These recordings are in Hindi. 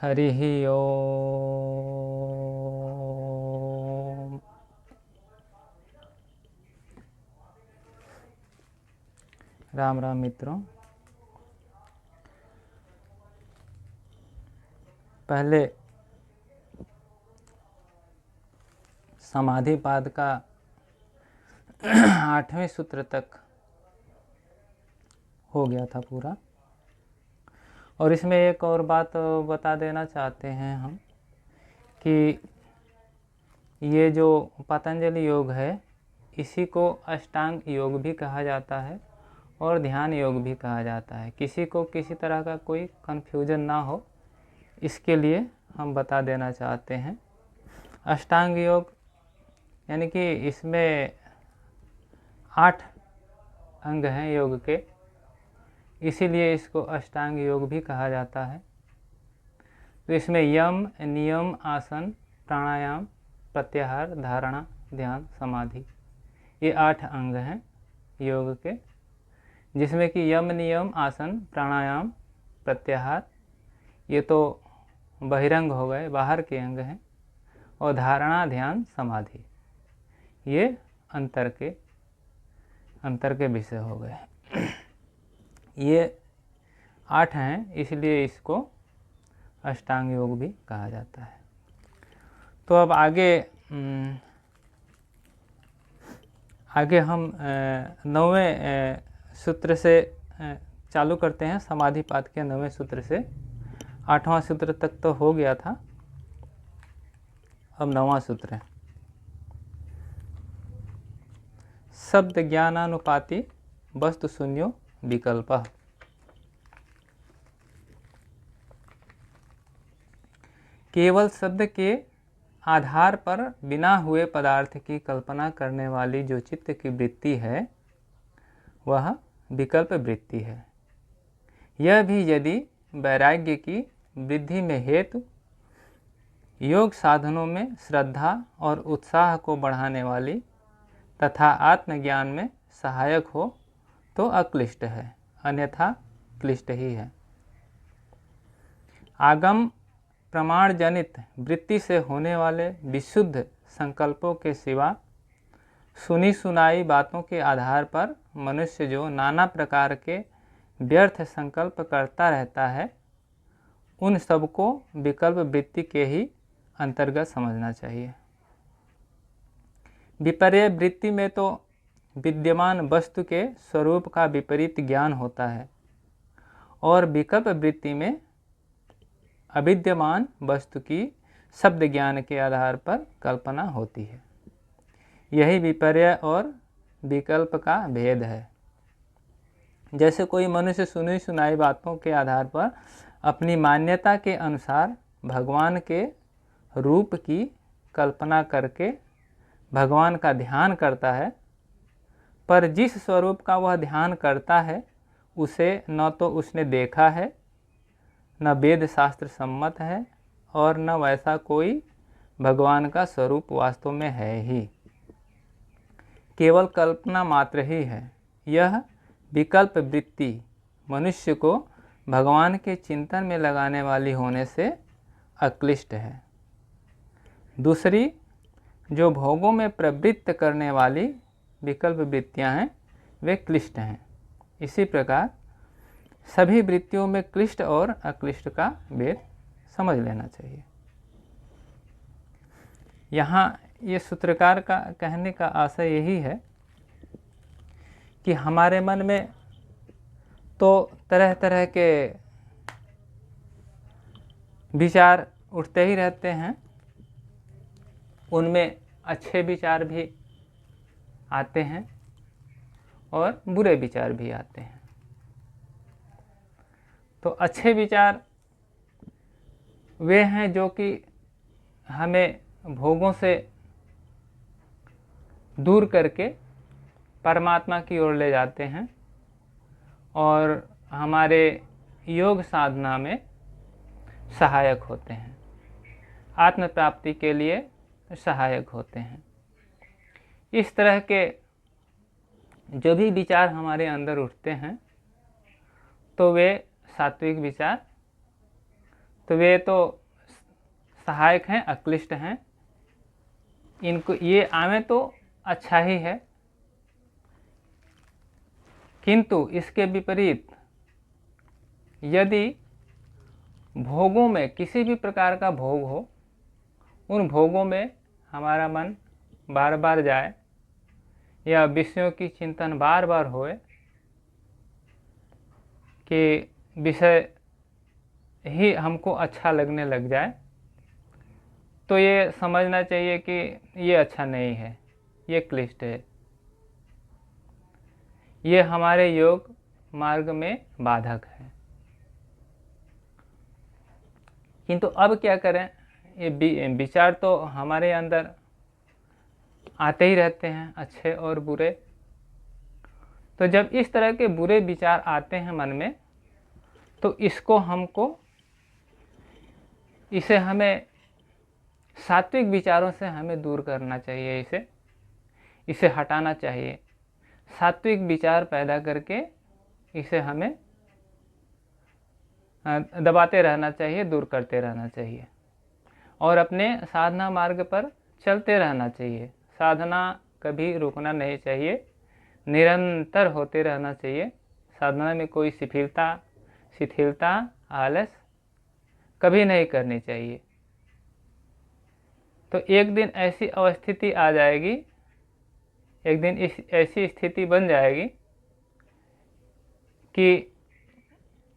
हरिः ओम। राम राम मित्रों, पहले समाधिपाद का 8वें सूत्र तक हो गया था पूरा, और इसमें एक और बात बता देना चाहते हैं हम कि ये जो पतंजलि योग है इसी को अष्टांग योग भी कहा जाता है और ध्यान योग भी कहा जाता है। किसी को किसी तरह का कोई कन्फ्यूजन ना हो इसके लिए हम बता देना चाहते हैं। अष्टांग योग यानी कि इसमें 8 अंग हैं योग के, इसीलिए इसको अष्टांग योग भी कहा जाता है। तो इसमें यम, नियम, आसन, प्राणायाम, प्रत्याहार, धारणा, ध्यान, समाधि, ये 8 अंग हैं योग के, जिसमें कि यम, नियम, आसन, प्राणायाम, प्रत्याहार ये तो बहिरंग हो गए, बाहर के अंग हैं, और धारणा, ध्यान, समाधि ये अंतर के विषय हो गए। ये 8 हैं, इसलिए इसको अष्टांग योग भी कहा जाता है। तो अब आगे हम 9वें सूत्र से चालू करते हैं। समाधिपाद के 9वें सूत्र से 8वां सूत्र तक तो हो गया था, अब 9वां सूत्र है। शब्द ज्ञानानुपाति वस्तु शून्यो विकल्प। केवल शब्द के आधार पर बिना हुए पदार्थ की कल्पना करने वाली जो चित्त की वृत्ति है वह विकल्प वृत्ति है। यह भी यदि वैराग्य की वृद्धि में हेतु, योग साधनों में श्रद्धा और उत्साह को बढ़ाने वाली तथा आत्मज्ञान में सहायक हो तो अक्लिष्ट है, अन्यथा क्लिष्ट ही है। आगम प्रमाण जनित वृत्ति से होने वाले विशुद्ध संकल्पों के सिवा सुनी सुनाई बातों के आधार पर मनुष्य जो नाना प्रकार के व्यर्थ संकल्प करता रहता है, उन सबको विकल्प वृत्ति के ही अंतर्गत समझना चाहिए। विपर्य वृत्ति में तो विद्यमान वस्तु के स्वरूप का विपरीत ज्ञान होता है, और विकल्प वृत्ति में अविद्यमान वस्तु की शब्द ज्ञान के आधार पर कल्पना होती है। यही विपर्य और विकल्प का भेद है। जैसे कोई मनुष्य सुनी सुनाई बातों के आधार पर अपनी मान्यता के अनुसार भगवान के रूप की कल्पना करके भगवान का ध्यान करता है, पर जिस स्वरूप का वह ध्यान करता है उसे न तो उसने देखा है, न वेद शास्त्र सम्मत है, और न वैसा कोई भगवान का स्वरूप वास्तव में है ही, केवल कल्पना मात्र ही है। यह विकल्प वृत्ति मनुष्य को भगवान के चिंतन में लगाने वाली होने से अक्लिष्ट है। दूसरी जो भोगों में प्रवृत्त करने वाली विकल्प वृत्तियां हैं वे क्लिष्ट हैं। इसी प्रकार सभी वृत्तियों में क्लिष्ट और अक्लिष्ट का भेद समझ लेना चाहिए। यहाँ ये सूत्रकार का कहने का आशय यही है कि हमारे मन में तो तरह तरह के विचार उठते ही रहते हैं, उनमें अच्छे विचार भी आते हैं और बुरे विचार भी आते हैं। तो अच्छे विचार वे हैं जो कि हमें भोगों से दूर करके परमात्मा की ओर ले जाते हैं और हमारे योग साधना में सहायक होते हैं, आत्म प्राप्ति के लिए सहायक होते हैं। इस तरह के जो भी विचार हमारे अंदर उठते हैं तो वे सात्विक विचार तो वे तो सहायक हैं, अक्लिष्ट हैं। इनको ये आवे तो अच्छा ही है, किंतु इसके विपरीत यदि भोगों में किसी भी प्रकार का भोग हो, उन भोगों में हमारा मन बार बार जाए या विषयों की चिंतन बार बार होए कि विषय ही हमको अच्छा लगने लग जाए, तो ये समझना चाहिए कि ये अच्छा नहीं है, ये क्लिष्ट है, ये हमारे योग मार्ग में बाधक है। किंतु अब क्या करें, ये विचार तो हमारे अंदर आते ही रहते हैं, अच्छे और बुरे। तो जब इस तरह के बुरे विचार आते हैं मन में, तो इसे हमें सात्विक विचारों से हमें दूर करना चाहिए, इसे हटाना चाहिए। सात्विक विचार पैदा करके इसे हमें दबाते रहना चाहिए, दूर करते रहना चाहिए और अपने साधना मार्ग पर चलते रहना चाहिए। साधना कभी रुकना नहीं चाहिए, निरंतर होते रहना चाहिए। साधना में कोई शिथिलता, आलस कभी नहीं करनी चाहिए। तो एक दिन ऐसी अवस्थिति आ जाएगी, एक दिन ऐसी स्थिति बन जाएगी कि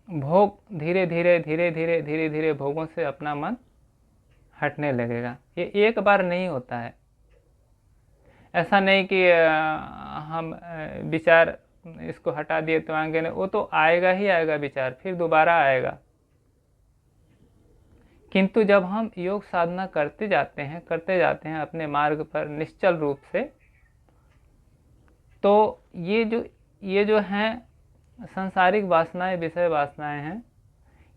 भोग धीरे धीरे भोगों से अपना मन हटने लगेगा। ये एक बार नहीं होता है। ऐसा नहीं कि हम विचार इसको हटा दिए तो आगे नहीं, वो तो आएगा ही आएगा विचार, फिर दोबारा आएगा। किंतु जब हम योग साधना करते जाते हैं अपने मार्ग पर निश्चल रूप से, तो ये जो हैं सांसारिक वासनाएं, विषय वासनाएं हैं,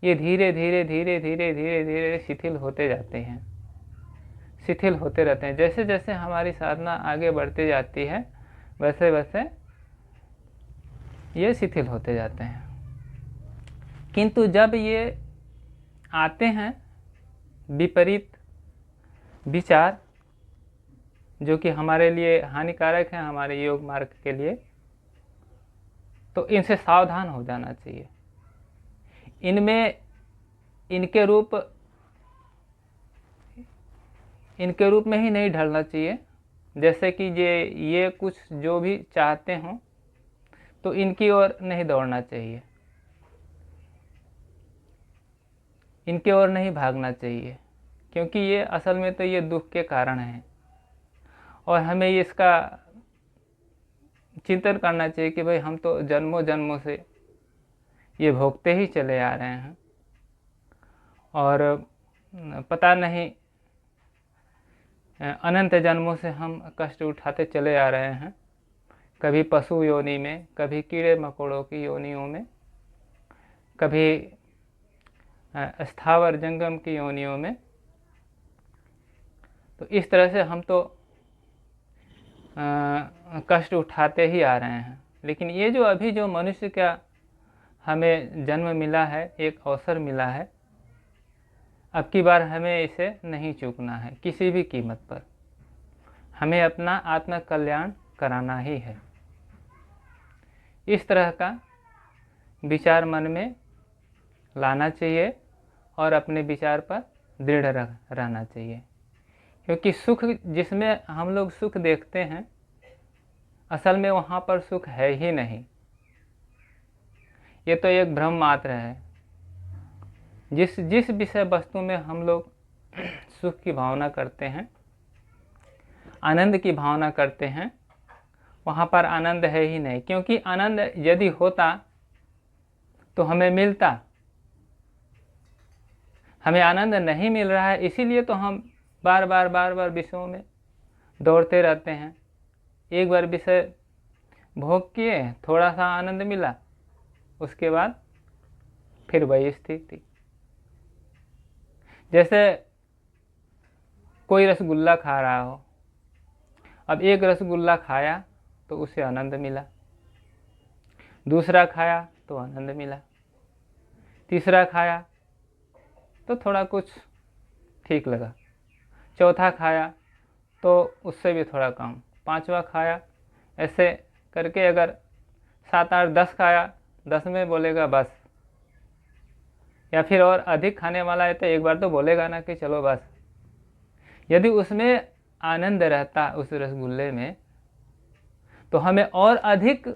ये धीरे धीरे शिथिल होते जाते हैं, शिथिल होते रहते हैं। जैसे जैसे हमारी साधना आगे बढ़ती जाती है, वैसे वैसे ये शिथिल होते जाते हैं। किंतु जब ये आते हैं विपरीत विचार, जो कि हमारे लिए हानिकारक हैं, हमारे योग मार्ग के लिए, तो इनसे सावधान हो जाना चाहिए। इनके रूप में ही नहीं ढलना चाहिए। जैसे कि ये कुछ जो भी चाहते हों, तो इनकी ओर नहीं दौड़ना चाहिए, इनके ओर नहीं भागना चाहिए, क्योंकि ये असल में तो ये दुख के कारण हैं और हमें इसका चिंतन करना चाहिए कि भाई हम तो जन्मों जन्मों से ये भोगते ही चले आ रहे हैं और पता नहीं अनंत जन्मों से हम कष्ट उठाते चले आ रहे हैं, कभी पशु योनि में, कभी कीड़े मकोड़ों की योनियों में, कभी स्थावर जंगम की योनियों में। तो इस तरह से हम तो कष्ट उठाते ही आ रहे हैं। लेकिन ये जो अभी जो मनुष्य का हमें जन्म मिला है, एक अवसर मिला है, अब की बार हमें इसे नहीं चूकना है। किसी भी कीमत पर हमें अपना आत्म कल्याण कराना ही है। इस तरह का विचार मन में लाना चाहिए और अपने विचार पर दृढ़ रहना चाहिए, क्योंकि सुख, जिसमें हम लोग सुख देखते हैं, असल में वहाँ पर सुख है ही नहीं। ये तो एक भ्रम मात्र है। जिस विषय वस्तु में हम लोग सुख की भावना करते हैं, आनंद की भावना करते हैं, वहाँ पर आनंद है ही नहीं। क्योंकि आनंद यदि होता तो हमें मिलता। हमें आनंद नहीं मिल रहा है, इसीलिए तो हम बार बार विषयों में दौड़ते रहते हैं। एक बार विषय भोग किए, थोड़ा सा आनंद मिला, उसके बाद फिर वही स्थिति। जैसे कोई रसगुल्ला खा रहा हो, अब एक रसगुल्ला खाया तो उसे आनंद मिला, दूसरा खाया तो आनंद मिला, तीसरा खाया तो थोड़ा कुछ ठीक लगा, चौथा खाया तो उससे भी थोड़ा कम, पांचवा खाया, ऐसे करके अगर 7, 8, 10 खाया, 10 में बोलेगा बस, या फिर और अधिक खाने वाला है तो एक बार तो बोलेगा ना कि चलो बस। यदि उसमें आनंद रहता उस रसगुल्ले में, तो हमें और अधिक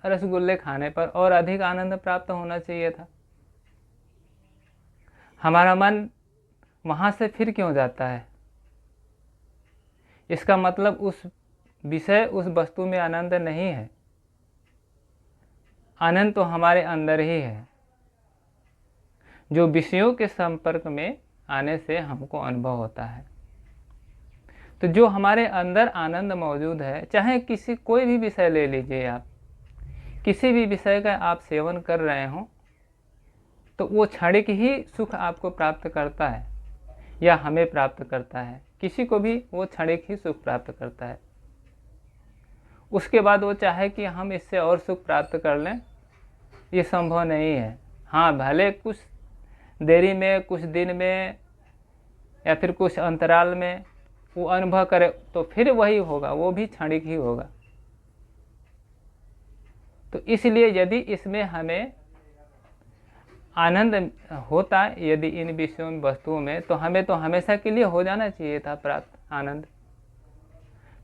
रसगुल्ले खाने पर और अधिक आनंद प्राप्त होना चाहिए था। हमारा मन वहाँ से फिर क्यों जाता है? इसका मतलब उस विषय, उस वस्तु में आनंद नहीं है। आनंद तो हमारे अंदर ही है, जो विषयों के संपर्क में आने से हमको अनुभव होता है। तो जो हमारे अंदर आनंद मौजूद है, चाहे कोई भी विषय ले लीजिए आप, किसी भी विषय का आप सेवन कर रहे हो तो वो क्षणिक ही सुख आपको प्राप्त करता है या हमें प्राप्त करता है, किसी को भी वो क्षणिक ही सुख प्राप्त करता है। उसके बाद वो चाहे कि हम इससे और सुख प्राप्त कर लें, ये संभव नहीं है। हाँ, भले कुछ देरी में, कुछ दिन में या फिर कुछ अंतराल में वो अनुभव करे तो फिर वही होगा, वो भी क्षणिक ही होगा। तो इसलिए यदि इसमें हमें आनंद होता, यदि इन विषयों में, वस्तुओं में, तो हमें तो हमेशा के लिए हो जाना चाहिए था प्राप्त आनंद,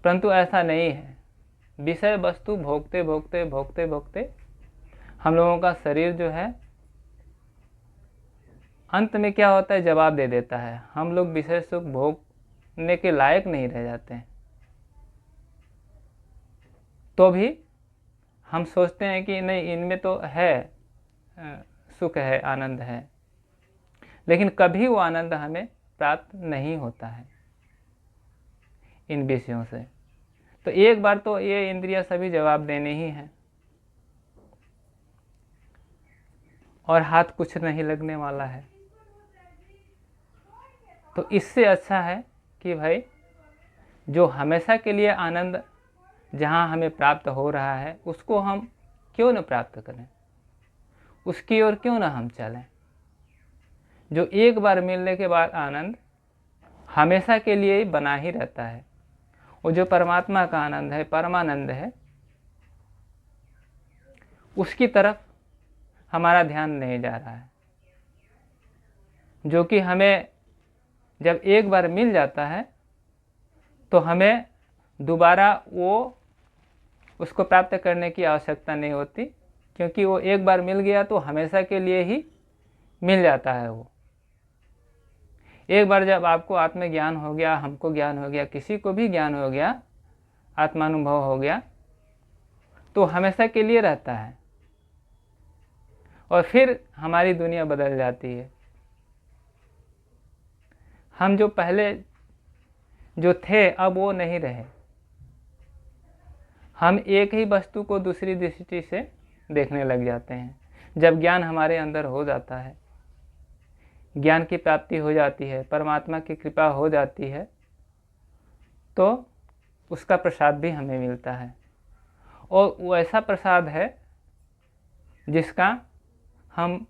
परंतु ऐसा नहीं है। विषय वस्तु भोगते भोगते भोगते भोगते हम लोगों का शरीर जो है अंत में क्या होता है, जवाब दे देता है। हम लोग विषय सुख भोगने के लायक नहीं रह जाते हैं। तो भी हम सोचते हैं कि नहीं, इनमें तो है सुख है, आनंद है, लेकिन कभी वो आनंद हमें प्राप्त नहीं होता है इन विषयों से। तो एक बार तो ये इंद्रियां सभी जवाब देने ही हैं, और हाथ कुछ नहीं लगने वाला है। तो इससे अच्छा है कि भाई जो हमेशा के लिए आनंद जहाँ हमें प्राप्त हो रहा है उसको हम क्यों न प्राप्त करें, उसकी ओर क्यों ना हम चलें। जो एक बार मिलने के बाद आनंद हमेशा के लिए ही बना ही रहता है। वो जो परमात्मा का आनंद है, परमानंद है, उसकी तरफ हमारा ध्यान नहीं जा रहा है, जो कि हमें जब एक बार मिल जाता है तो हमें दोबारा उसको प्राप्त करने की आवश्यकता नहीं होती, क्योंकि वो एक बार मिल गया तो हमेशा के लिए ही मिल जाता है। वो एक बार जब आपको आत्मज्ञान हो गया, हमको ज्ञान हो गया, किसी को भी ज्ञान हो गया, आत्मानुभव हो गया, तो हमेशा के लिए रहता है और फिर हमारी दुनिया बदल जाती है। हम जो पहले जो थे अब वो नहीं रहे। हम एक ही वस्तु को दूसरी दृष्टि से देखने लग जाते हैं। जब ज्ञान हमारे अंदर हो जाता है, ज्ञान की प्राप्ति हो जाती है, परमात्मा की कृपा हो जाती है, तो उसका प्रसाद भी हमें मिलता है। और वो ऐसा प्रसाद है जिसका हम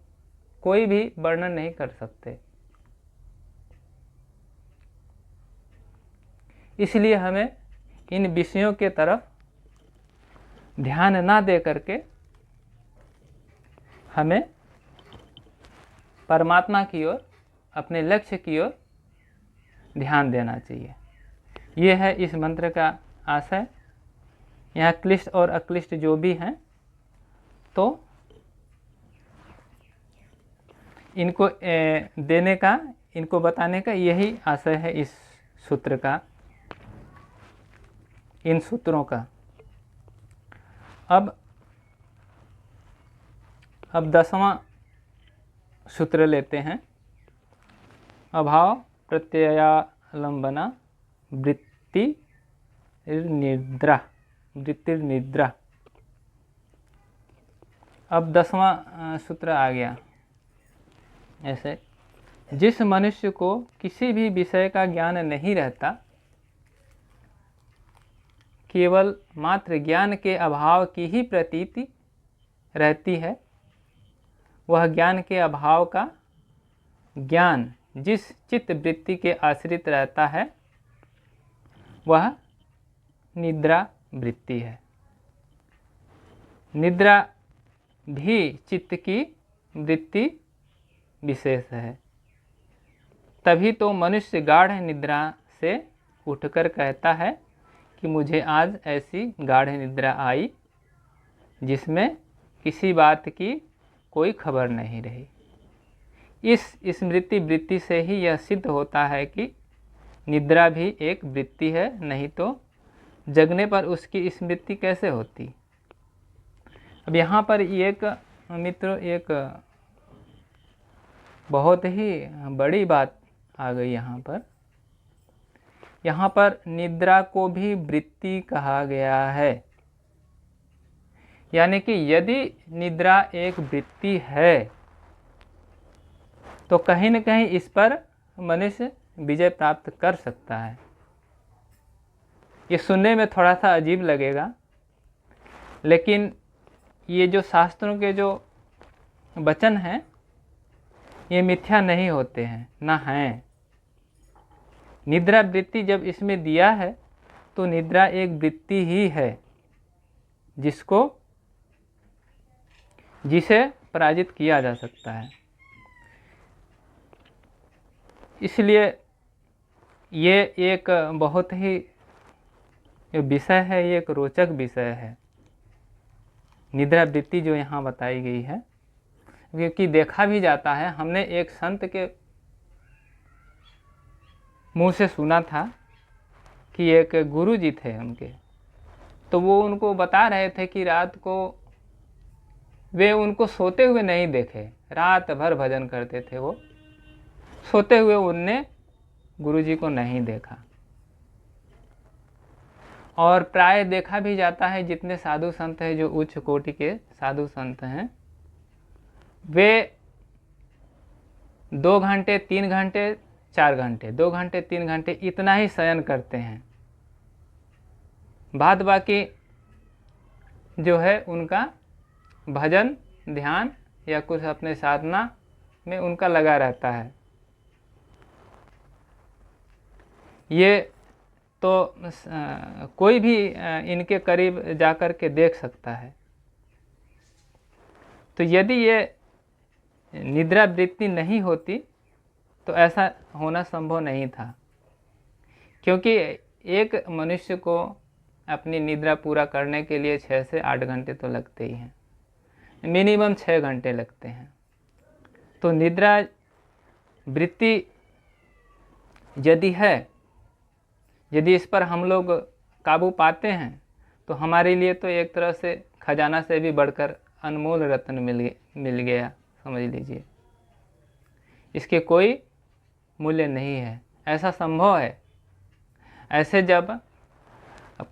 कोई भी वर्णन नहीं कर सकते। इसलिए हमें इन विषयों के तरफ ध्यान ना दे करके हमें परमात्मा की ओर, अपने लक्ष्य की ओर ध्यान देना चाहिए। ये है इस मंत्र का आशय। यहाँ क्लिष्ट और अक्लिष्ट जो भी हैं, तो इनको देने का, इनको बताने का यही आशय है इस सूत्र का, इन सूत्रों का। अब 10वां सूत्र लेते हैं। अभाव प्रत्ययालंबना वृत्तिर्निद्रा। अब 10वां सूत्र आ गया ऐसे: जिस मनुष्य को किसी भी विषय का ज्ञान नहीं रहता, केवल मात्र ज्ञान के अभाव की ही प्रतीति रहती है, वह ज्ञान के अभाव का ज्ञान जिस चित्त वृत्ति के आश्रित रहता है वह निद्रा वृत्ति है। निद्रा भी चित्त की वृत्ति विशेष है। तभी तो मनुष्य गाढ़ निद्रा से उठकर कहता है कि मुझे आज ऐसी गाढ़ निद्रा आई जिसमें किसी बात की कोई खबर नहीं रही। इस स्मृति वृत्ति से ही यह सिद्ध होता है कि निद्रा भी एक वृत्ति है, नहीं तो जगने पर उसकी स्मृति कैसे होती। अब यहाँ पर एक मित्र एक बहुत ही बड़ी बात आ गई यहाँ पर निद्रा को भी वृत्ति कहा गया है। यानी कि यदि निद्रा एक वृत्ति है तो कहीं न कहीं इस पर मनुष्य विजय प्राप्त कर सकता है। ये सुनने में थोड़ा सा अजीब लगेगा, लेकिन ये जो शास्त्रों के जो वचन हैं ये मिथ्या नहीं होते हैं, ना हैं। निद्रा वृत्ति जब इसमें दिया है तो निद्रा एक वृत्ति ही है जिसे पराजित किया जा सकता है। इसलिए ये एक बहुत ही विषय है, ये एक रोचक विषय है निद्रा वृत्ति जो यहाँ बताई गई है। क्योंकि देखा भी जाता है, हमने एक संत के मुंह से सुना था कि एक गुरु जी थे उनके, तो वो उनको बता रहे थे कि रात को वे उनको सोते हुए नहीं देखे, रात भर भजन करते थे वो, सोते हुए उनने गुरु जी को नहीं देखा। और प्राय देखा भी जाता है जितने साधु संत हैं, जो उच्च कोटि के साधु संत हैं, वे 2 घंटे 3 घंटे 4 घंटे 2 घंटे 3 घंटे इतना ही शयन करते हैं। बाद बाकी जो है उनका भजन ध्यान या कुछ अपने साधना में उनका लगा रहता है। ये तो कोई भी इनके करीब जाकर के देख सकता है। तो यदि ये निद्रा वृत्ति नहीं होती तो ऐसा होना संभव नहीं था, क्योंकि एक मनुष्य को अपनी निद्रा पूरा करने के लिए 6 से 8 घंटे तो लगते ही हैं, मिनिमम 6 घंटे लगते हैं। तो निद्रा वृत्ति यदि है, यदि इस पर हम लोग काबू पाते हैं तो हमारे लिए तो एक तरह से खजाना से भी बढ़कर अनमोल रत्न मिल गया, समझ लीजिए। इसके कोई मूल्य नहीं है, ऐसा संभव है। ऐसे जब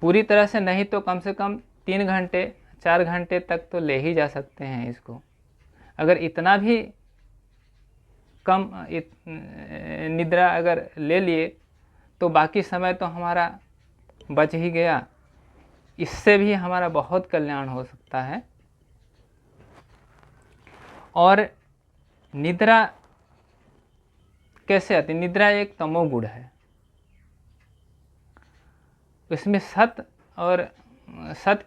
पूरी तरह से नहीं तो कम से कम 3 घंटे 4 घंटे तक तो ले ही जा सकते हैं इसको। अगर इतना भी कम निद्रा अगर ले लिए तो बाकी समय तो हमारा बच ही गया। इससे भी हमारा बहुत कल्याण हो सकता है। और निद्रा कैसे आती? निद्रा एक तमोगुण है, इसमें सत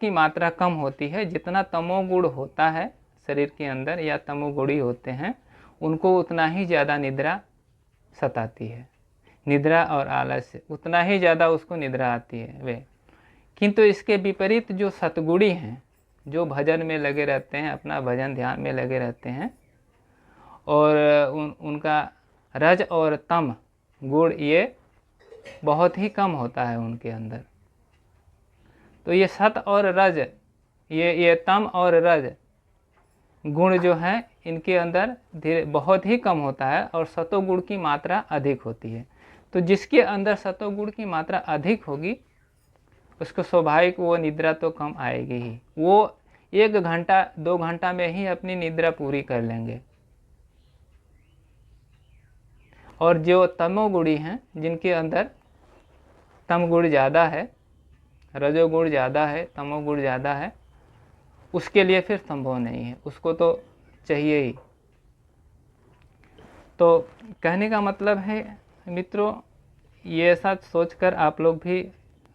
की मात्रा कम होती है। जितना तमोगुण होता है शरीर के अंदर या तमोगुणी होते हैं, उनको उतना ही ज़्यादा निद्रा सताती है। निद्रा और आलस्य उतना ही ज़्यादा उसको निद्रा आती है वे। किंतु इसके विपरीत जो सतगुणी हैं, जो भजन में लगे रहते हैं, अपना भजन ध्यान में लगे रहते हैं, और उनका रज और तम गुण ये बहुत ही कम होता है उनके अंदर। तो ये सत और रज, ये तम और रज गुण जो है इनके अंदर बहुत ही कम होता है, और सतोगुण की मात्रा अधिक होती है। तो जिसके अंदर सतोगुण की मात्रा अधिक होगी उसको स्वाभाविक वो निद्रा तो कम आएगी ही। वो 1 घंटा 2 घंटा में ही अपनी निद्रा पूरी कर लेंगे। और जो तमोगुणी हैं, जिनके अंदर तमगुण ज़्यादा है, रजोगुण ज़्यादा है, तमोगुण ज़्यादा है, उसके लिए फिर संभव नहीं है, उसको तो चाहिए ही। तो कहने का मतलब है मित्रों, ये ऐसा सोचकर आप लोग भी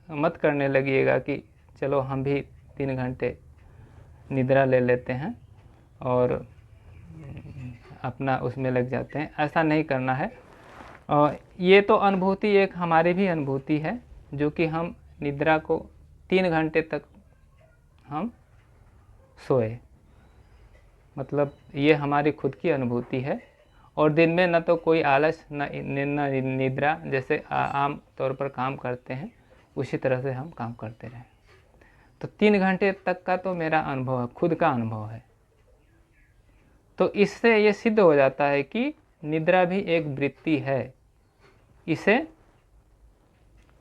मत करने लगिएगा कि चलो हम भी 3 घंटे निद्रा ले लेते हैं और अपना उसमें लग जाते हैं। ऐसा नहीं करना है। और ये तो अनुभूति एक हमारी भी अनुभूति है, जो कि हम निद्रा को 3 घंटे तक हम सोए, मतलब ये हमारी खुद की अनुभूति है। और दिन में न तो कोई आलस न निद्रा, जैसे आम तौर पर काम करते हैं उसी तरह से हम काम करते रहे। तो 3 घंटे तक का तो मेरा अनुभव है, खुद का अनुभव है। तो इससे ये सिद्ध हो जाता है कि निद्रा भी एक वृत्ति है। इसे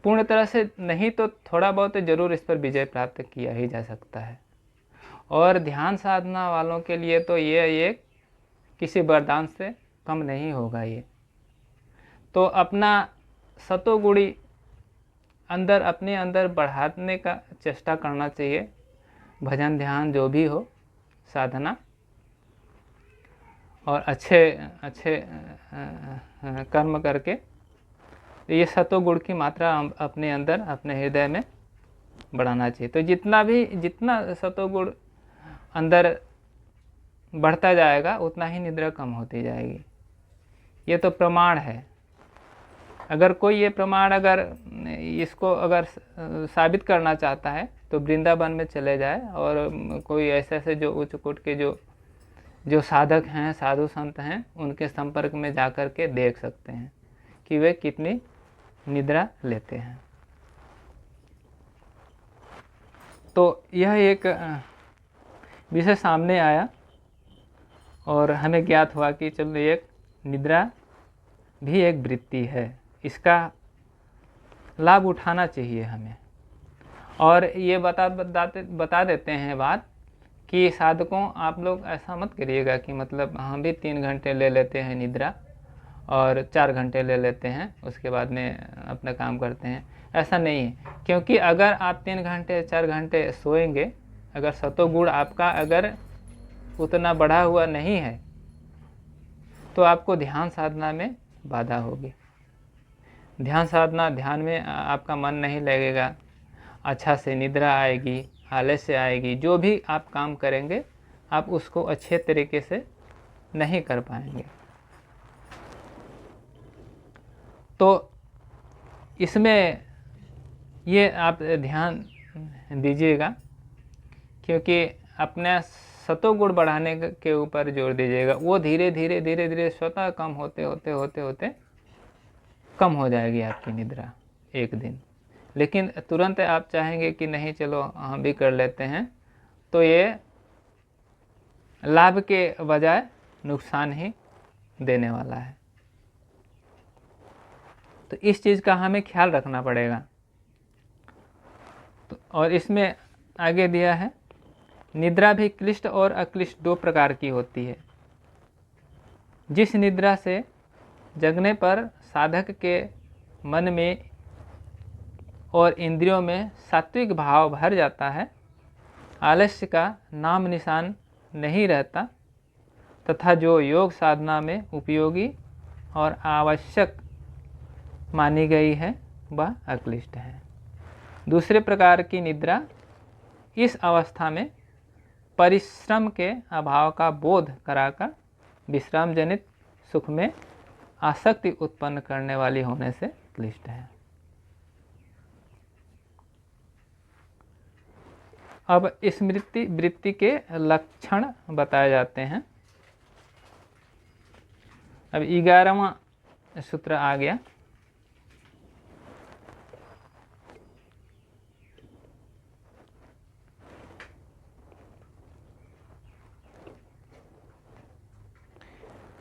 पूर्ण तरह से नहीं तो थोड़ा बहुत जरूर इस पर विजय प्राप्त किया ही जा सकता है। और ध्यान साधना वालों के लिए तो ये किसी वरदान से कम नहीं होगा ये। तो अपना सतोगुणी अंदर अपने अंदर बढ़ाने का चेष्टा करना चाहिए। भजन ध्यान जो भी हो, साधना, और अच्छे कर्म करके ये सतोगुण की मात्रा अपने अंदर अपने हृदय में बढ़ाना चाहिए। तो जितना सतोगुण अंदर बढ़ता जाएगा उतना ही निद्रा कम होती जाएगी। ये तो प्रमाण है। अगर कोई ये प्रमाण अगर इसको अगर साबित करना चाहता है तो वृंदावन में चले जाए और कोई ऐसे जो उच्च कोटि के जो साधक हैं, साधु संत हैं, उनके संपर्क में जाकर के देख सकते हैं कि वे कितनी निद्रा लेते हैं। तो यह एक विषय सामने आया और हमें ज्ञात हुआ कि चलो एक निद्रा भी एक वृत्ति है, इसका लाभ उठाना चाहिए हमें। और ये बता देते हैं बात कि साधकों, आप लोग ऐसा मत करिएगा कि मतलब हम भी 3 घंटे ले लेते हैं निद्रा और 4 घंटे ले लेते हैं, उसके बाद में अपना काम करते हैं। ऐसा नहीं है, क्योंकि अगर आप 3 घंटे 4 घंटे सोएंगे, अगर सतोगुण आपका अगर उतना बढ़ा हुआ नहीं है तो आपको ध्यान साधना में बाधा होगी। ध्यान में आपका मन नहीं लगेगा, अच्छा से निद्रा आएगी, आलस्य आएगी। जो भी आप काम करेंगे आप उसको अच्छे तरीके से नहीं कर पाएंगे। तो इसमें ये आप ध्यान दीजिएगा, क्योंकि अपने सतोगुण बढ़ाने के ऊपर जोर दीजिएगा। वो धीरे धीरे स्वतः कम होते कम हो जाएगी आपकी निद्रा एक दिन। लेकिन तुरंत आप चाहेंगे कि नहीं चलो हम भी कर लेते हैं, तो ये लाभ के बजाय नुकसान ही देने वाला है। तो इस चीज़ का हमें ख्याल रखना पड़ेगा। तो और इसमें आगे दिया है, निद्रा भी क्लिष्ट और अक्लिष्ट 2 प्रकार की होती है। जिस निद्रा से जगने पर साधक के मन में और इंद्रियों में सात्विक भाव भर जाता है, आलस्य का नाम निशान नहीं रहता, तथा जो योग साधना में उपयोगी और आवश्यक मानी गई है वह अक्लिष्ट है। दूसरे प्रकार की निद्रा इस अवस्था में परिश्रम के अभाव का बोध कराकर विश्राम जनित सुख में आसक्ति उत्पन्न करने वाली होने से क्लिष्ट है। अब इस वृत्ति के लक्षण बताए जाते हैं। अब 11वां सूत्र आ गया।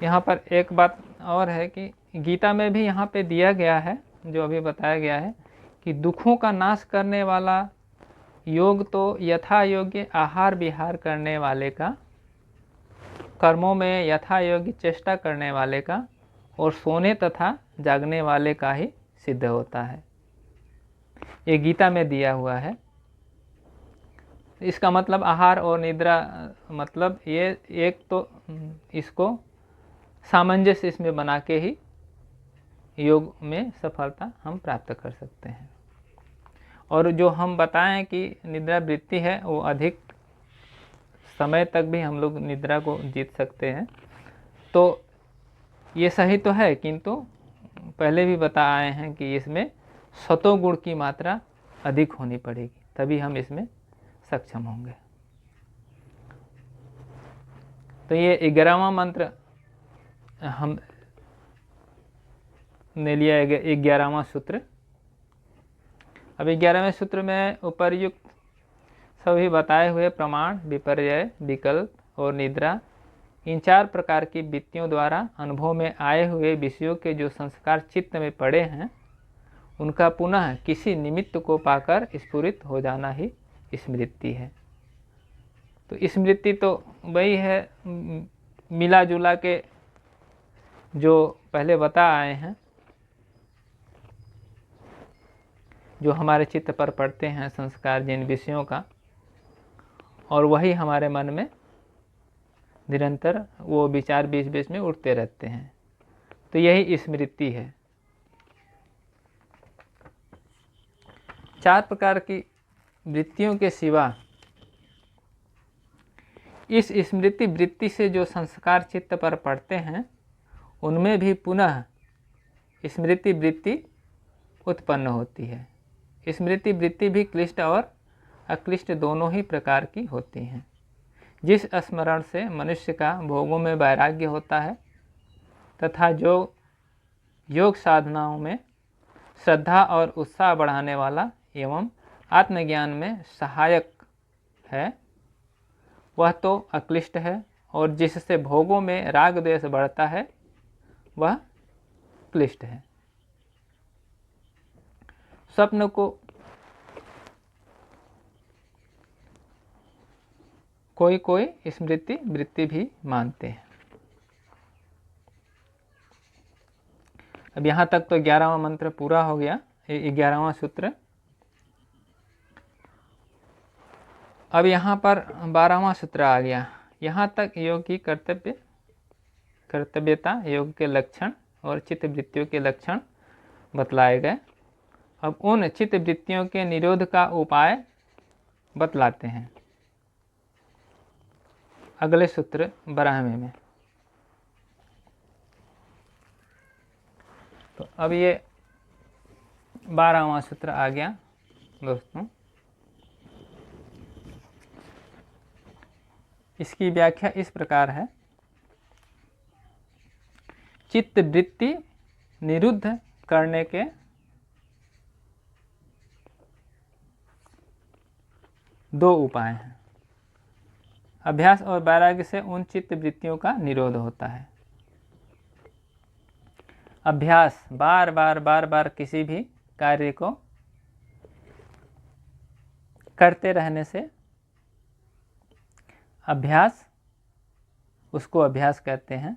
यहाँ पर एक बात और है कि गीता में भी यहाँ पे दिया गया है, जो अभी बताया गया है, कि दुखों का नाश करने वाला योग तो यथा योग्य आहार विहार करने वाले का, कर्मों में यथा योग्य चेष्टा करने वाले का और सोने तथा जागने वाले का ही सिद्ध होता है। ये गीता में दिया हुआ है। इसका मतलब आहार और निद्रा, मतलब ये एक तो इसको सामंजस्य इसमें बना के ही योग में सफलता हम प्राप्त कर सकते हैं। और जो हम बताएं कि निद्रा वृत्ति है वो अधिक समय तक भी हम लोग निद्रा को जीत सकते हैं, तो ये सही तो है, किंतु पहले भी बता आए हैं कि इसमें सतोगुण की मात्रा अधिक होनी पड़ेगी, तभी हम इसमें सक्षम होंगे। तो ये 11वां मंत्र हम ने लिया 11वां सूत्र। अब 11वें सूत्र में उपर्युक्त सभी बताए हुए प्रमाण, विपर्यय, विकल्प और निद्रा, इन 4 प्रकार की वृत्तियों द्वारा अनुभव में आए हुए विषयों के जो संस्कार चित्त में पड़े हैं, उनका पुनः किसी निमित्त को पाकर स्फुरित हो जाना ही स्मृति है। तो स्मृति तो वही है, मिला जुला के जो पहले बता आए हैं, जो हमारे चित्त पर पड़ते हैं संस्कार जिन विषयों का, और वही हमारे मन में निरंतर वो विचार बीच बीच में उठते रहते हैं, तो यही स्मृति है। 4 प्रकार की वृत्तियों के सिवा इस स्मृति वृत्ति से जो संस्कार चित्त पर पड़ते हैं, उनमें भी पुनः स्मृति वृत्ति उत्पन्न होती है। स्मृति वृत्ति भी क्लिष्ट और अक्लिष्ट दोनों ही प्रकार की होती हैं। जिस स्मरण से मनुष्य का भोगों में वैराग्य होता है तथा जो योग साधनाओं में श्रद्धा और उत्साह बढ़ाने वाला एवं आत्मज्ञान में सहायक है, वह तो अक्लिष्ट है, और जिससे भोगों में राग द्वेष बढ़ता है वह क्लिष्ट है। स्वप्न को कोई कोई स्मृति वृत्ति भी मानते हैं। अब यहाँ तक तो 11वां मंत्र पूरा हो गया, 11वां सूत्र। अब यहाँ पर 12वां सूत्र आ गया। यहाँ तक योग की कर्तव्यता, योग के लक्षण और चित्त वृत्तियों के लक्षण बतलाए गए। अब उन चित्त वृत्तियों के निरोध का उपाय बतलाते हैं अगले सूत्र 12वें में। तो अब ये 12वां सूत्र आ गया दोस्तों। इसकी व्याख्या इस प्रकार है, चित्त वृत्ति निरुद्ध करने के दो उपाय हैं। अभ्यास और वैराग्य से उन चित्त वृत्तियों का निरोध होता है। अभ्यास, बार बार किसी भी कार्य को करते रहने से अभ्यास, उसको अभ्यास कहते हैं।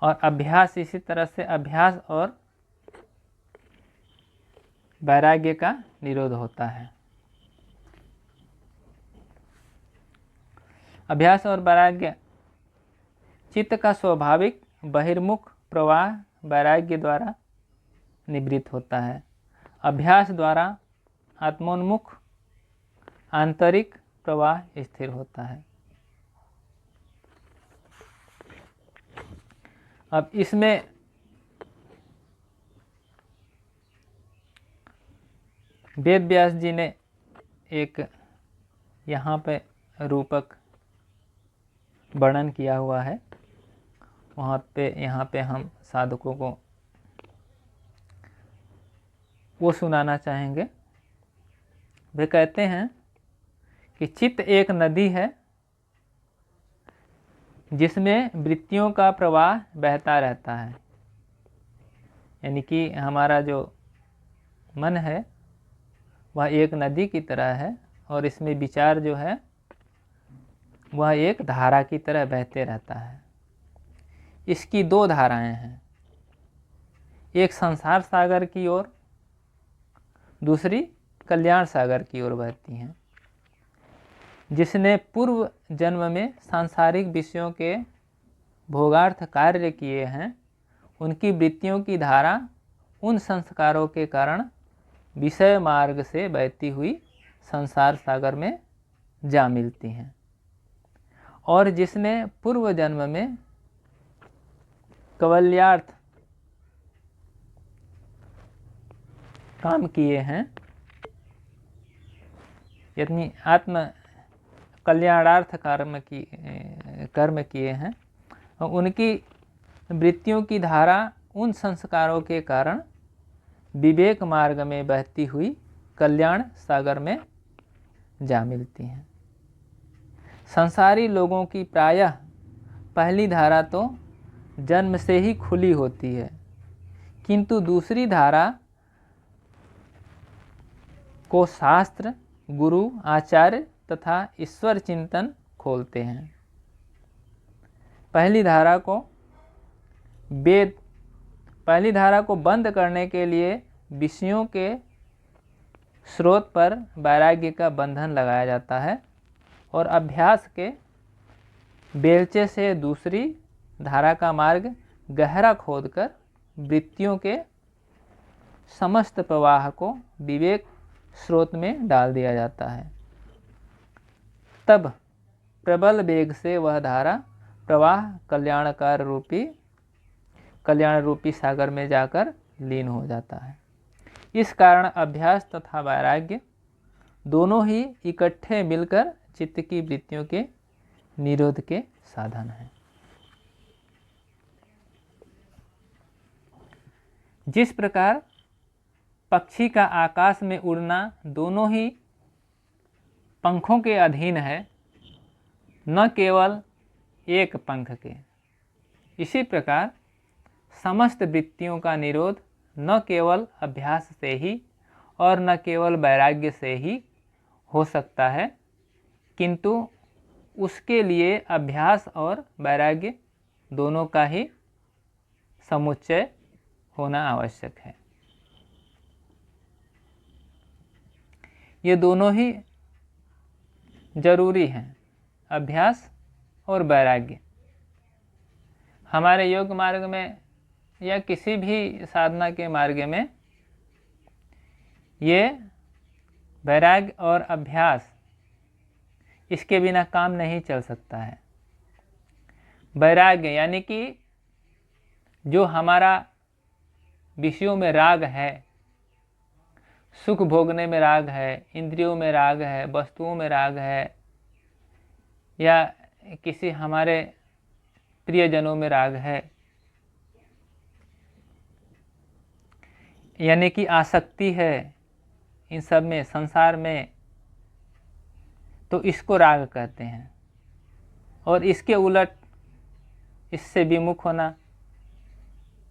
और अभ्यास इसी तरह से अभ्यास और वैराग्य का निरोध होता है। अभ्यास और वैराग्य, चित्त का स्वाभाविक बहिर्मुख प्रवाह वैराग्य द्वारा निवृत्त होता है। अभ्यास द्वारा आत्मोन्मुख आंतरिक प्रवाह स्थिर होता है। अब इसमें वेद व्यास जी ने एक यहाँ पे रूपक वर्णन किया हुआ है, यहाँ पे हम साधकों को वो सुनाना चाहेंगे। वे कहते हैं कि चित्त एक नदी है जिसमें वृत्तियों का प्रवाह बहता रहता है। यानी कि हमारा जो मन है वह एक नदी की तरह है, और इसमें विचार जो है वह एक धारा की तरह बहते रहता है। इसकी दो धाराएं हैं, एक संसार सागर की ओर, दूसरी कल्याण सागर की ओर बहती हैं। जिसने पूर्व जन्म में सांसारिक विषयों के भोगार्थ कार्य किए हैं, उनकी वृत्तियों की धारा उन संस्कारों के कारण विषय मार्ग से बहती हुई संसार सागर में जा मिलती हैं। और जिसने पूर्व जन्म में कवल्यार्थ काम किए हैं, यानी आत्म कल्याणार्थ कर्म किए हैं, उनकी वृत्तियों की धारा उन संस्कारों के कारण विवेक मार्ग में बहती हुई कल्याण सागर में जा मिलती हैं। संसारी लोगों की प्रायः पहली धारा तो जन्म से ही खुली होती है, किंतु दूसरी धारा को शास्त्र, गुरु, आचार्य तथा ईश्वर चिंतन खोलते हैं। पहली धारा को बंद करने के लिए विषयों के स्रोत पर वैराग्य का बंधन लगाया जाता है और अभ्यास के बेलचे से दूसरी धारा का मार्ग गहरा खोदकर वृत्तियों के समस्त प्रवाह को विवेक स्रोत में डाल दिया जाता है। तब प्रबल वेग से वह धारा प्रवाह कल्याण रूपी सागर में जाकर लीन हो जाता है। इस कारण अभ्यास तथा वैराग्य दोनों ही इकट्ठे मिलकर चित्त की वृत्तियों के निरोध के साधन हैं। जिस प्रकार पक्षी का आकाश में उड़ना दोनों ही पंखों के अधीन है, न केवल एक पंख के, इसी प्रकार समस्त वृत्तियों का निरोध न केवल अभ्यास से ही और न केवल वैराग्य से ही हो सकता है, किंतु उसके लिए अभ्यास और वैराग्य दोनों का ही समुच्चय होना आवश्यक है। ये दोनों ही जरूरी हैं, अभ्यास और वैराग्य। हमारे योग मार्ग में या किसी भी साधना के मार्ग में ये वैराग्य और अभ्यास, इसके बिना काम नहीं चल सकता है। वैराग्य यानी कि जो हमारा विषयों में राग है, सुख भोगने में राग है, इंद्रियों में राग है, वस्तुओं में राग है, या किसी हमारे प्रियजनों में राग है, यानी कि आसक्ति है इन सब में, संसार में, तो इसको राग कहते हैं। और इसके उलट इससे विमुख होना,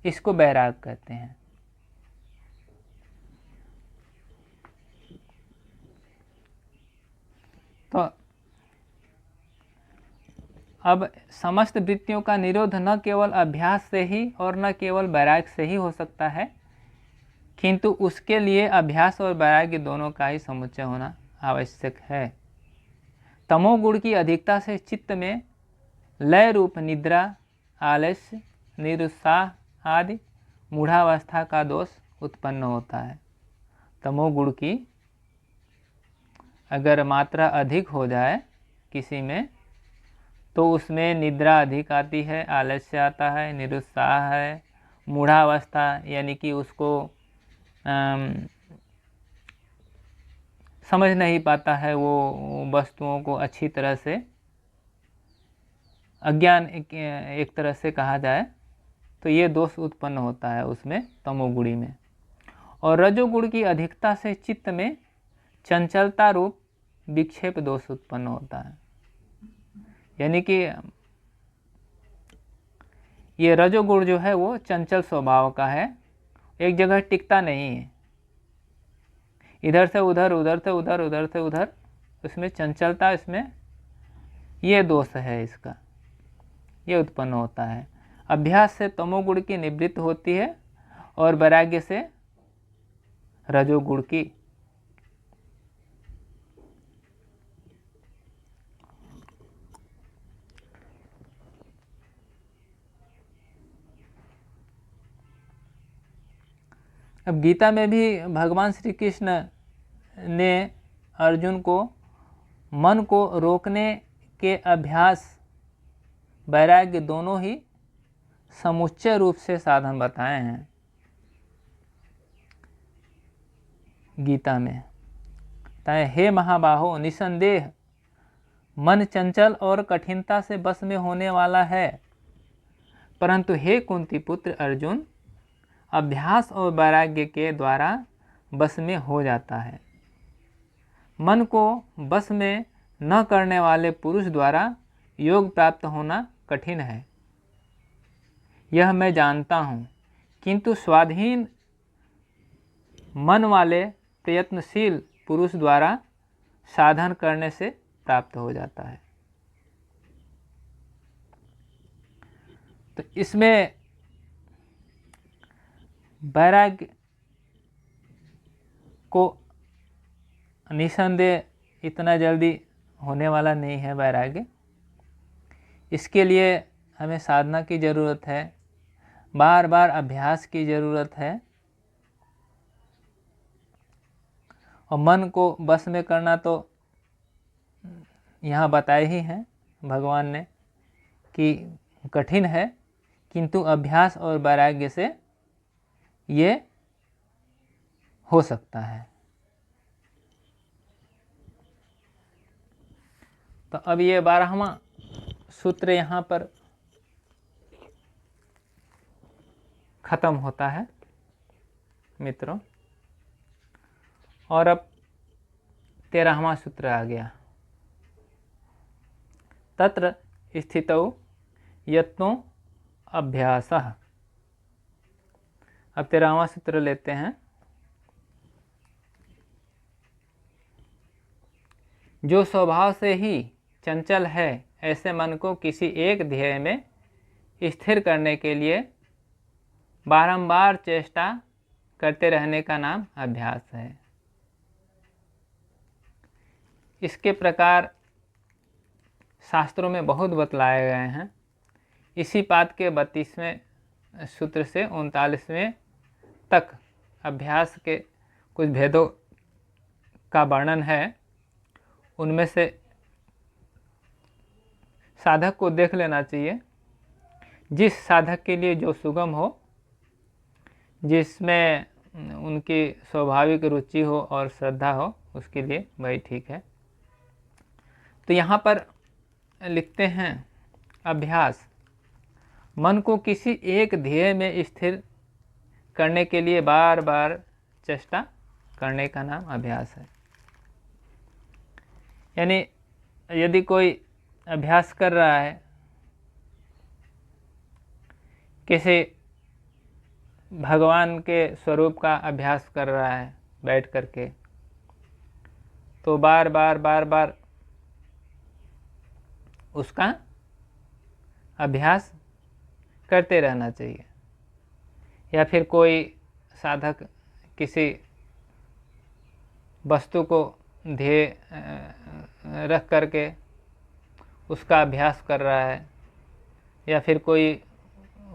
इसको वैराग कहते हैं। तो अब समस्त वृत्तियों का निरोध न केवल अभ्यास से ही और न केवल वैराग्य से ही हो सकता है, किंतु उसके लिए अभ्यास और वैराग्य दोनों का ही समुच्चय होना आवश्यक है। तमोगुण की अधिकता से चित्त में लय रूप निद्रा, आलस्य, निरुत्साह आदि मूढ़ावस्था का दोष उत्पन्न होता है। तमोगुण की अगर मात्रा अधिक हो जाए किसी में, तो उसमें निद्रा अधिक आती है, आलस्य आता है, निरुत्साह है, मूढ़ावस्था यानी कि उसको समझ नहीं पाता है वो वस्तुओं को अच्छी तरह से, अज्ञान एक तरह से कहा जाए, तो ये दोष उत्पन्न होता है उसमें, तमोगुणी में। और रजोगुण की अधिकता से चित्त में चंचलता रूप विक्षेप दोष उत्पन्न होता है। यानी कि ये रजोगुण जो है वो चंचल स्वभाव का है, एक जगह टिकता नहीं है, इधर से उधर, उधर से उधर, उधर से उधर, उसमें चंचलता, इसमें ये दोष है, इसका ये उत्पन्न होता है। अभ्यास से तमोगुण की निवृत्ति होती है और वैराग्य से रजोगुण की। अब गीता में भी भगवान श्री कृष्ण ने अर्जुन को मन को रोकने के अभ्यास वैराग्य दोनों ही समुच्चय रूप से साधन बताए हैं गीता में। हे महाबाहो, निसंदेह मन चंचल और कठिनता से बस में होने वाला है, परंतु हे कुंती पुत्र अर्जुन, अभ्यास और वैराग्य के द्वारा बस में हो जाता है। मन को बस में न करने वाले पुरुष द्वारा योग प्राप्त होना कठिन है, यह मैं जानता हूँ, किंतु स्वाधीन मन वाले प्रयत्नशील पुरुष द्वारा साधन करने से प्राप्त हो जाता है। तो इसमें वैराग्य को निसंदेह इतना जल्दी होने वाला नहीं है वैराग्य। इसके लिए हमें साधना की ज़रूरत है, बार बार अभ्यास की ज़रूरत है, और मन को बस में करना तो यहाँ बताए ही हैं भगवान ने कि कठिन है, किंतु अभ्यास और वैराग्य से ये हो सकता है। तो अब ये 12वां सूत्र यहाँ पर खत्म होता है मित्रों, और अब 13वां सूत्र आ गया। तत्र स्थितौ यत्नो अभ्यासः। अब 13वां सूत्र लेते हैं। जो स्वभाव से ही चंचल है, ऐसे मन को किसी एक ध्येय में स्थिर करने के लिए बारंबार चेष्टा करते रहने का नाम अभ्यास है। इसके प्रकार शास्त्रों में बहुत बतलाए गए हैं। इसी बात के 32वें सूत्र से 39वें तक अभ्यास के कुछ भेदों का वर्णन है। उनमें से साधक को देख लेना चाहिए, जिस साधक के लिए जो सुगम हो, जिसमें उनकी स्वाभाविक रुचि हो और श्रद्धा हो, उसके लिए वही ठीक है। तो यहाँ पर लिखते हैं अभ्यास, मन को किसी एक ध्येय में स्थिर करने के लिए बार बार चेष्टा करने का नाम अभ्यास है। यानी यदि कोई अभ्यास कर रहा है, किसी भगवान के स्वरूप का अभ्यास कर रहा है बैठ करके, तो बार बार उसका अभ्यास करते रहना चाहिए। या फिर कोई साधक किसी वस्तु को ध्येय रख करके उसका अभ्यास कर रहा है, या फिर कोई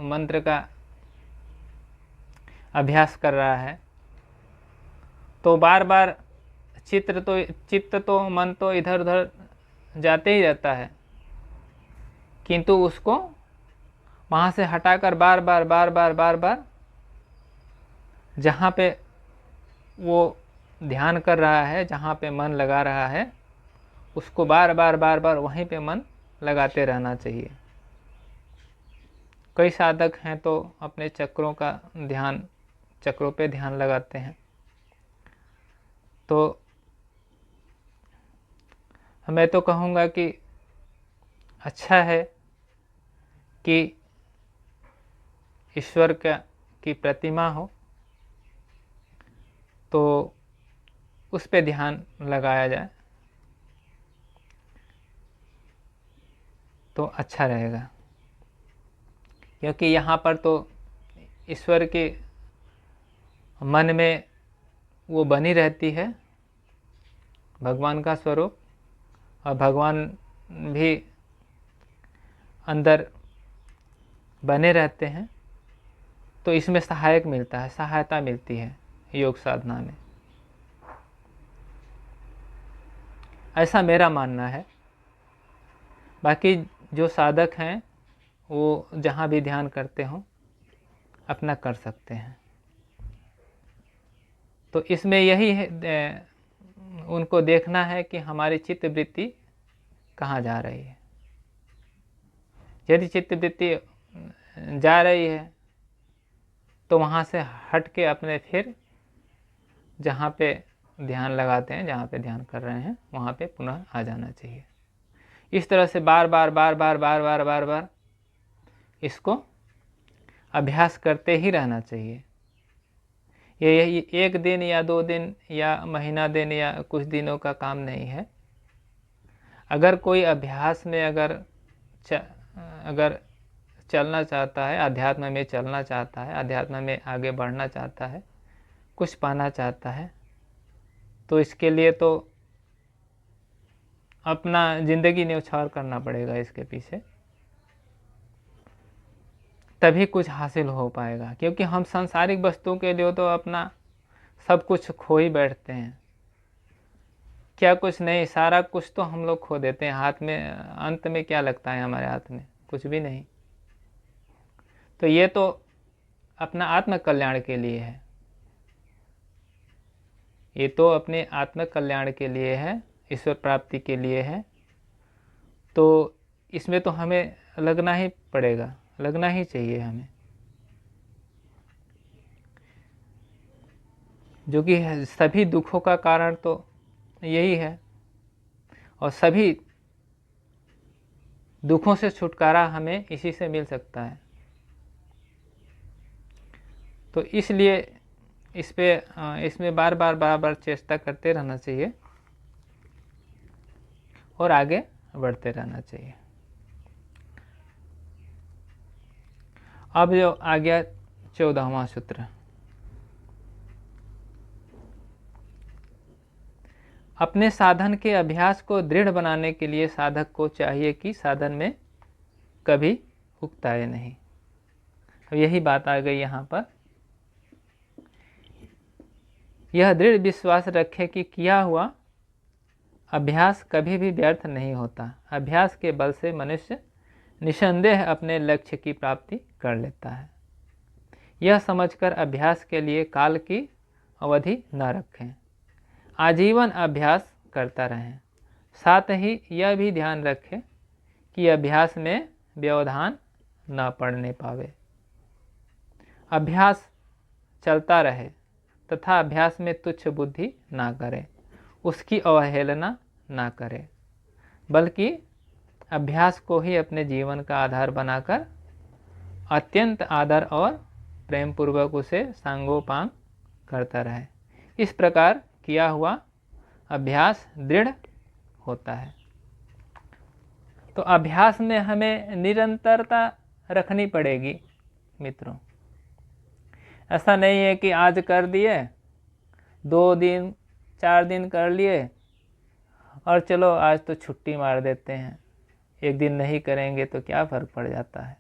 मंत्र का अभ्यास कर रहा है, तो बार बार चित्त तो मन तो इधर उधर जाते ही रहता है, किंतु उसको वहाँ से हटाकर बार बार जहाँ पे वो ध्यान कर रहा है, जहाँ पे मन लगा रहा है, उसको बार बार वहीं पे मन लगाते रहना चाहिए। कई साधक हैं तो अपने चक्रों पे ध्यान लगाते हैं। तो मैं तो कहूँगा कि अच्छा है कि ईश्वर की प्रतिमा हो तो उस पे ध्यान लगाया जाए तो अच्छा रहेगा, क्योंकि यहाँ पर तो ईश्वर के मन में वो बनी रहती है भगवान का स्वरूप, और भगवान भी अंदर बने रहते हैं। तो इसमें सहायता मिलती है। योग साधना में। ऐसा मेरा मानना है। बाकी जो साधक हैं वो जहाँ भी ध्यान करते हों अपना कर सकते हैं। तो इसमें यही है, उनको देखना है कि हमारी चित्त वृत्ति कहाँ जा रही है। यदि चित्त वृत्ति जा रही है तो वहाँ से हट के अपने फिर जहाँ पे ध्यान लगाते हैं, जहाँ पे ध्यान कर रहे हैं, वहाँ पे पुनः आ जाना चाहिए। इस तरह से बार बार इसको अभ्यास करते ही रहना चाहिए। ये 1 दिन या 2 दिन या महीना दिन या कुछ दिनों का काम नहीं है। अगर कोई अभ्यास में अगर चलना चाहता है, अध्यात्म में चलना चाहता है, अध्यात्म में आगे बढ़ना चाहता है, कुछ पाना चाहता है, तो इसके लिए तो अपना ज़िंदगी न्यौछावर करना पड़ेगा इसके पीछे, तभी कुछ हासिल हो पाएगा। क्योंकि हम सांसारिक वस्तुओं के लिए तो अपना सब कुछ खो ही बैठते हैं। क्या कुछ नहीं, सारा कुछ तो हम लोग खो देते हैं। हाथ में अंत में क्या लगता है हमारे हाथ में? कुछ भी नहीं। तो ये तो अपना आत्म कल्याण के लिए है, ये तो अपने आत्म कल्याण के लिए है, ईश्वर प्राप्ति के लिए है। तो इसमें तो हमें लगना ही पड़ेगा, लगना ही चाहिए हमें, जो कि सभी दुखों का कारण तो यही है। और सभी दुखों से छुटकारा हमें इसी से मिल सकता है। तो इसलिए इसमें बार बार चेष्टा करते रहना चाहिए और आगे बढ़ते रहना चाहिए। अब जो आ गया 14वां सूत्र, अपने साधन के अभ्यास को दृढ़ बनाने के लिए साधक को चाहिए कि साधन में कभी उकताए नहीं। अब यही बात आ गई यहाँ पर। यह दृढ़ विश्वास रखे कि किया हुआ अभ्यास कभी भी व्यर्थ नहीं होता। अभ्यास के बल से मनुष्य निसंदेह अपने लक्ष्य की प्राप्ति कर लेता है। यह समझकर अभ्यास के लिए काल की अवधि न रखें, आजीवन अभ्यास करता रहें। साथ ही यह भी ध्यान रखें कि अभ्यास में व्यवधान न पड़ने पावे। अभ्यास चलता रहे तथा अभ्यास में तुच्छ बुद्धि ना करें, उसकी अवहेलना ना करें, बल्कि अभ्यास को ही अपने जीवन का आधार बनाकर अत्यंत आदर और प्रेम पूर्वक उसे सांगोपांग करता रहे। इस प्रकार किया हुआ अभ्यास दृढ़ होता है। तो अभ्यास में हमें निरंतरता रखनी पड़ेगी मित्रों। ऐसा नहीं है कि आज कर दिए, 2 दिन 4 दिन कर लिए और चलो आज तो छुट्टी मार देते हैं, 1 दिन नहीं करेंगे तो क्या फ़र्क पड़ जाता है।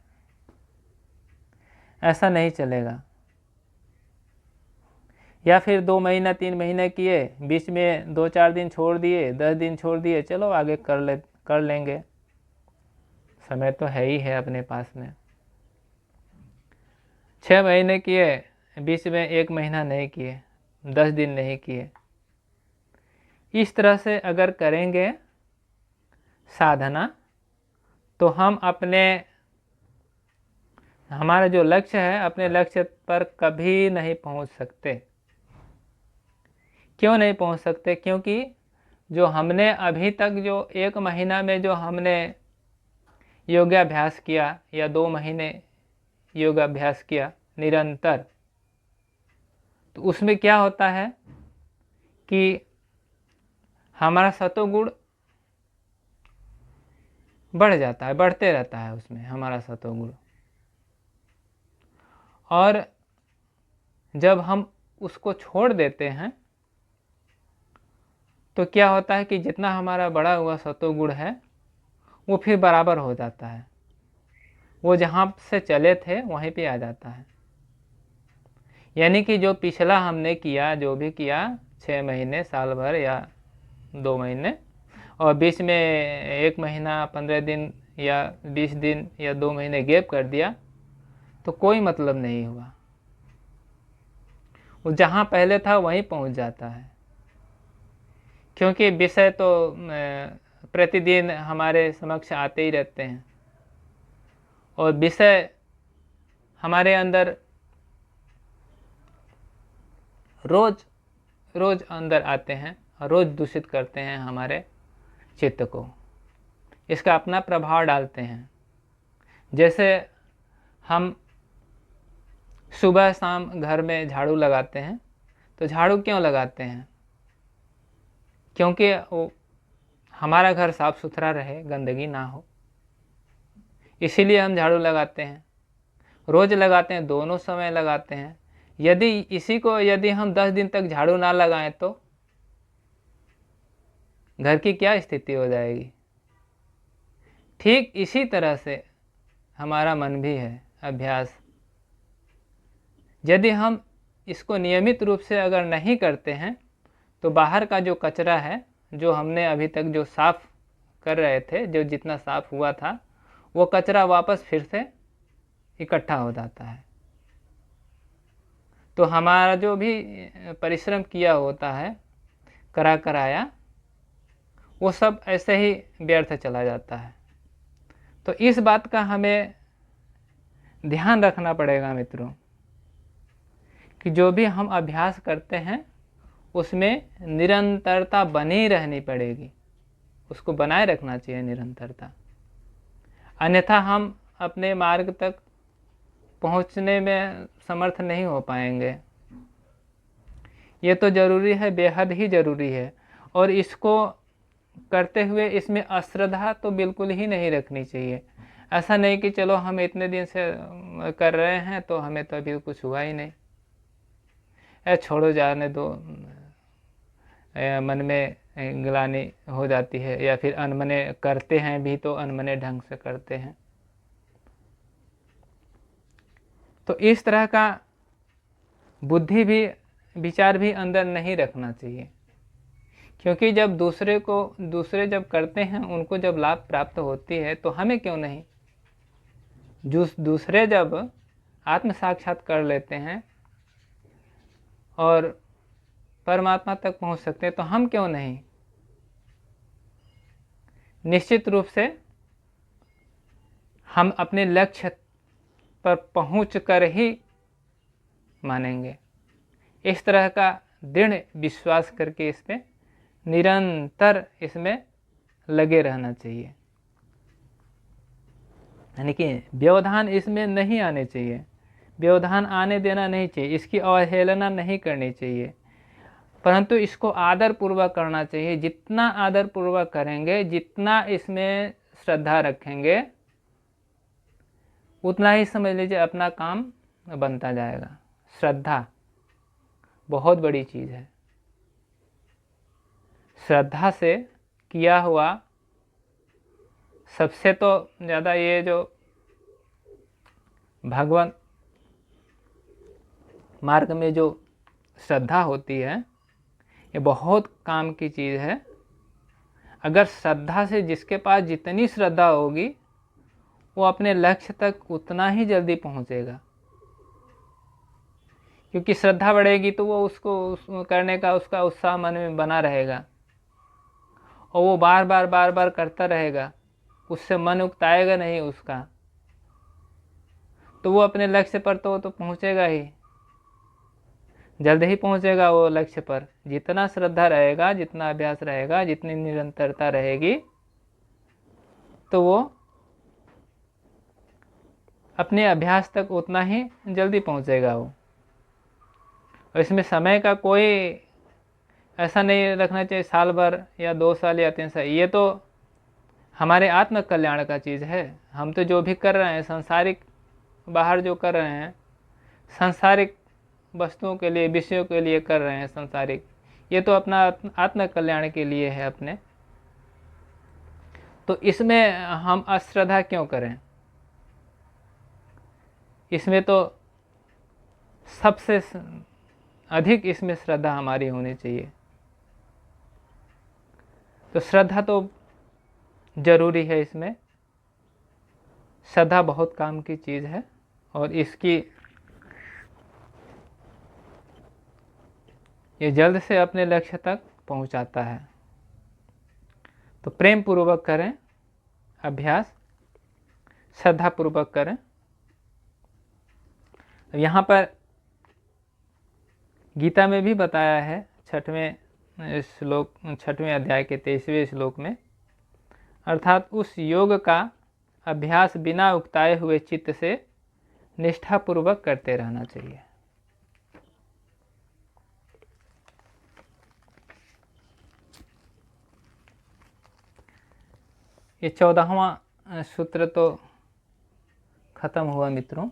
ऐसा नहीं चलेगा। या फिर 2 महीना 3 महीने किए, बीच में 2-4 दिन छोड़ दिए, 10 दिन छोड़ दिए, चलो आगे कर लेंगे, समय तो है ही है अपने पास में। 6 महीने किए, बीच में 1 महीना नहीं किए, 10 दिन नहीं किए। इस तरह से अगर करेंगे साधना तो हम हमारा जो लक्ष्य है, अपने लक्ष्य पर कभी नहीं पहुंच सकते। क्यों नहीं पहुंच सकते? क्योंकि जो हमने अभी तक जो 1 महीना में जो हमने योगाभ्यास किया या 2 महीने योगाभ्यास किया निरंतर, तो उसमें क्या होता है कि हमारा सतोगुण बढ़ जाता है, बढ़ते रहता है उसमें हमारा सतोगुण। और जब हम उसको छोड़ देते हैं तो क्या होता है कि जितना हमारा बढ़ा हुआ सतोगुण है वो फिर बराबर हो जाता है, वो जहाँ से चले थे वहीं पे आ जाता है। यानी कि जो पिछला हमने किया, जो भी किया 6 महीने, साल भर या 2 महीने, और बीच में 1 महीना 15 दिन या 20 दिन या 2 महीने गैप कर दिया, तो कोई मतलब नहीं हुआ। वो जहाँ पहले था वहीं पहुँच जाता है, क्योंकि विषय तो प्रतिदिन हमारे समक्ष आते ही रहते हैं, और विषय हमारे अंदर रोज अंदर आते हैं और रोज दूषित करते हैं हमारे चित्त को, इसका अपना प्रभाव डालते हैं। जैसे हम सुबह शाम घर में झाड़ू लगाते हैं, तो झाड़ू क्यों लगाते हैं? क्योंकि वो हमारा घर साफ सुथरा रहे, गंदगी ना हो, इसीलिए हम झाड़ू लगाते हैं। रोज लगाते हैं, दोनों समय लगाते हैं। यदि हम 10 दिन तक झाड़ू ना लगाएं तो घर की क्या स्थिति हो जाएगी? ठीक इसी तरह से हमारा मन भी है, अभ्यास। यदि हम इसको नियमित रूप से अगर नहीं करते हैं तो बाहर का जो कचरा है, जो हमने अभी तक जो साफ कर रहे थे, जो जितना साफ हुआ था, वो कचरा वापस फिर से इकट्ठा हो जाता है। तो हमारा जो भी परिश्रम किया होता है, कराया, वो सब ऐसे ही व्यर्थ चला जाता है। तो इस बात का हमें ध्यान रखना पड़ेगा मित्रों, कि जो भी हम अभ्यास करते हैं उसमें निरंतरता बनी रहनी पड़ेगी, उसको बनाए रखना चाहिए निरंतरता, अन्यथा हम अपने मार्ग तक पहुंचने में समर्थ नहीं हो पाएंगे। ये तो ज़रूरी है, बेहद ही ज़रूरी है। और इसको करते हुए इसमें अश्रद्धा तो बिल्कुल ही नहीं रखनी चाहिए। ऐसा नहीं कि चलो हम इतने दिन से कर रहे हैं तो हमें तो अभी कुछ हुआ ही नहीं, छोड़ो जाने दो, मन में ग्लानि हो जाती है, या फिर अनमने करते हैं भी तो अनमने ढंग से करते हैं। तो इस तरह का बुद्धि भी, विचार भी अंदर नहीं रखना चाहिए, क्योंकि जब दूसरे जब करते हैं, उनको जब लाभ प्राप्त होती है तो हमें क्यों नहीं? दूसरे जब आत्म साक्षात कर लेते हैं और परमात्मा तक पहुंच सकते हैं तो हम क्यों नहीं? निश्चित रूप से हम अपने लक्ष्य पर पहुंच कर ही मानेंगे। इस तरह का दृढ़ विश्वास करके इस पे निरंतर इसमें लगे रहना चाहिए, यानी कि व्यवधान इसमें नहीं आने चाहिए, व्यवधान आने देना नहीं चाहिए, इसकी अवहेलना नहीं करनी चाहिए, परंतु इसको आदर पूर्वक करना चाहिए। जितना आदर पूर्वक करेंगे, जितना इसमें श्रद्धा रखेंगे, उतना ही समझ लीजिए अपना काम बनता जाएगा। श्रद्धा बहुत बड़ी चीज़ है। श्रद्धा से किया हुआ सबसे तो ज़्यादा ये जो भगवान मार्ग में जो श्रद्धा होती है, ये बहुत काम की चीज़ है। अगर श्रद्धा से जिसके पास जितनी श्रद्धा होगी, वो अपने लक्ष्य तक उतना ही जल्दी पहुंचेगा, क्योंकि श्रद्धा बढ़ेगी तो वो उसको करने का उसका उत्साह मन में बना रहेगा, और वो बार बार करता रहेगा, उससे मन उकताएगा नहीं उसका, तो वो अपने लक्ष्य पर तो पहुंचेगा ही, जल्द ही पहुंचेगा वो लक्ष्य पर। जितना श्रद्धा रहेगा, जितना अभ्यास रहेगा, जितनी निरंतरता रहेगी, तो वो अपने अभ्यास तक उतना ही जल्दी पहुंचेगा वो। और इसमें समय का कोई ऐसा नहीं रखना चाहिए साल भर या 2 साल या 3 साल, ये तो हमारे आत्म कल्याण का चीज़ है। हम तो जो भी कर रहे हैं सांसारिक, बाहर जो कर रहे हैं सांसारिक वस्तुओं के लिए, विषयों के लिए कर रहे हैं सांसारिक, ये तो अपना आत्म कल्याण के लिए है अपने। तो इसमें हम अश्रद्धा क्यों करें? इसमें तो सबसे अधिक इसमें श्रद्धा हमारी होनी चाहिए। तो श्रद्धा तो जरूरी है, इसमें श्रद्धा बहुत काम की चीज़ है और इसकी ये जल्द से अपने लक्ष्य तक पहुंचाता है। तो प्रेम पूर्वक करें अभ्यास, श्रद्धा पूर्वक करें। यहाँ पर गीता में भी बताया है 6वें अध्याय के 23वें श्लोक में, अर्थात उस योग का अभ्यास बिना उकताए हुए चित्त से निष्ठापूर्वक करते रहना चाहिए। ये 14वां सूत्र तो खत्म हुआ मित्रों।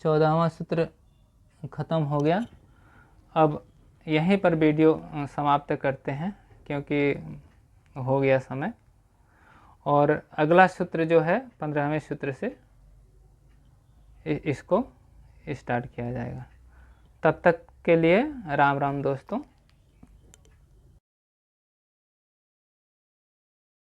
चौदहवां सूत्र खत्म हो गया। अब यहीं पर वीडियो समाप्त करते हैं क्योंकि हो गया समय, और अगला सूत्र जो है 15वें सूत्र से इसको स्टार्ट किया जाएगा। तब तक के लिए राम राम दोस्तों।